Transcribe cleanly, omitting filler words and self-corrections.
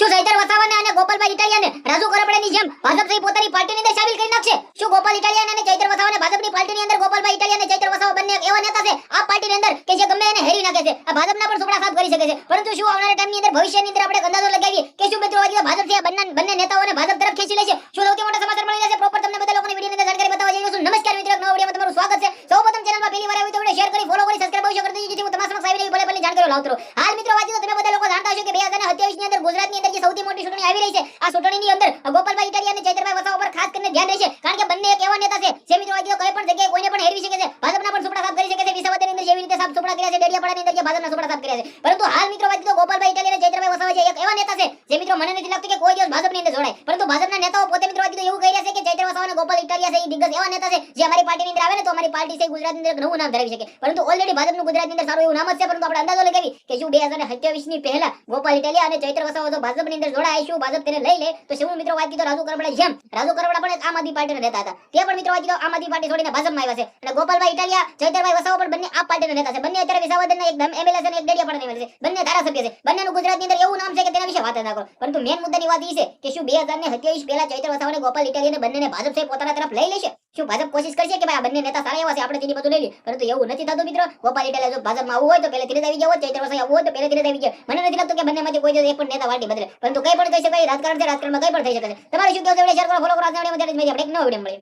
શું ચૈતર વસાવાને અને ગોપાલભાઈ ઇટાલિયાને રાજુ કરપડાની જેમ ભાજપ સહી પોતાની પાર્ટીની અંદર શામિલ કરી નાખશે? શું ગોપાલ ઇટાલિયાને અને ચૈતર વસાવાને ભાજપની પાર્ટીની અંદર ગોપાલભાઈ ઇટાલિયા અને ચૈતર વસાવા બંને એવા નેતા છે આ પાર્ટીની અંદર કે જે ગમે એને હેરી નાખે છે, આ ભાજપના પણ સુપડા સાફ કરી શકે છે? પરંતુ શું આવનારા ટાઈમની અંદર ભવિષ્યની અંદર આપણે અંદાજો લગાવીએ કે શું મિત્રો આજે ભાજપ થી આ બંને નેતાઓને ભાજપ તરફ ખેંચી લેશે? શું સૌથી મોટા સમાચાર મળી જશે? પ્રોપર તમને બધા લોકોને વિડિયોની અંદર જાણકારી બતાવવા જઈ રહ્યો છું. નમસ્કાર મિત્રો, નવા વિડિયોમાં તમારું સ્વાગત છે. સૌપ્રથમ ચેનલમાં પહેલી વાર આવ્યો તો વિડિયો શેર કરી, ફોલો કરી, સબસ્ક્રાઇબ અવશ્ય કરી દેજો જેથી હું તમારા સમક્ષ આવી રહી ભલે જાણકારીઓ લાવતો રહું. હાલ મિત્રો વાંચી તો તમે બધા લોકો જાણતા હશો કે 2027 ની અંદર ગુજરાતની અંદર જે સૌથી મોટી ચૂંટણી આવી રહી છે, આ ચૂંટણીની અંદર ગોપાલભાઈ ઇટાલિયા અને ચૈતરભાઈ વસાવા પર ખાસ કરીને ધ્યાન રહેશે, કારણ કે બંને એક એવા નેતા છે જે મિત્રો વાંચી તો કોઈ પણ જગ્યાએ કોઈને પણ હેરવી શકે છે, ભાજપના પણ સુપડા સાફ કરી શકે છે. વિસાવદરની અંદર જેવી રીતે સાફ સુપડા કર્યા છે, ડેડિયાપાડાની અંદર જે ભાજપના સુપડા સાફ કર્યા છે. પરંતુ હાલ મિત્રો વાંચી તો ગોપાલભાઈ ઇટાલિયા અને ચૈતરભાઈ વસાવા જે એક એવા નેતા છે જે મિત્રો મને નથી લાગતું કે કોઈ દિવસ ભાજપની અંદર જોડાય. પરંતુ ભાજપના નેતાઓ પોતે મિત્રો વાંચી તો એવું કહી રહ્યા છે કે ચૈતર વસાવા અને ગોપાલ ઇટાલિયા છે એ દિગ્ગજ એવા નેતા છે જે અમારી પાર્ટીની અંદર આવે ને તો અમારી પાર્ટી છે ગુજરાતની અંદર નવું નામ ધરાવી શકે. પરંતુ ઓલરેડી ભાજપનું ગુજરાતની અંદર સારું એવું નામ જ છે. પરંતુ આપણે અંદાજો લગાવી કે શું 2027 ની પહેલા ગોપાલ ઇટાલિયા અને ચૈતર વસાવા જો ભાજપની અંદર જોડાય, શું ભાજપ તેને લઈ લે તો શું મિત્રો વાંચી તો રાજુ કરપડા જેમ રાજુ કરપડા પણ આમ આદમી પાર્ટીના નેતા હતા, તે પણ મિત્રો વાંચી તો આમ આદમી પાર્ટી છોડીને ભાજપમાં આવ્યા છે. અને ગોપાલભાઈ ઇટાલિયા ચૈતરભાઈ વસાવા પણ બંને આ પાર્ટીના નેતા છે. બંને અત્યારે વિસાવદરના એક એમએલએ છે અને એક ડેડિયાપાડાના એમએલએ છે. બંને ધારાસભ્ય છે. બંનેનું ગુજરાતની અંદર એવું નામ છે કે તેના વિશે વાત ના કરો. પરંતુ મેન મુદ્દાની વાત એ છે કે શું 2027 પહેલા ચૈતર વસાવા અને ગોપાલ ઇટાલિયાને બંનેને ભાજપ છે પોતાના તરફ લઈ લેશે? શું ભાજપ કોશિશ કરશે કે ભાઈ આ બંને નેતા સારા એવા છે, આપણે તેની બધું લઈ લઈએ? પરંતુ એવું નથી થતું મિત્રો. ગોપાલ ઇટાલિયા જો ભાજપમાં આવવું હોય તો પહેલેથી જ આવી જાવ, ચૈતર વસાવા આવવું હોય તો પહેલેથી જ આવી જાય. મને નથી લાગતું કે બંનેમાંથી કોઈ એક પણ નેતા વાટી બદલે. પરંતુ કંઈ પણ કહી શકાય, રાજકારણ છે, રાજકારણમાં કંઈ પણ થઈ શકે છે. તમારે શું કહેવું છે? શેર કરો, ફોલો કરો. આજના વિડીયોમાં આપણે એક નવો વિડીયો મળીએ.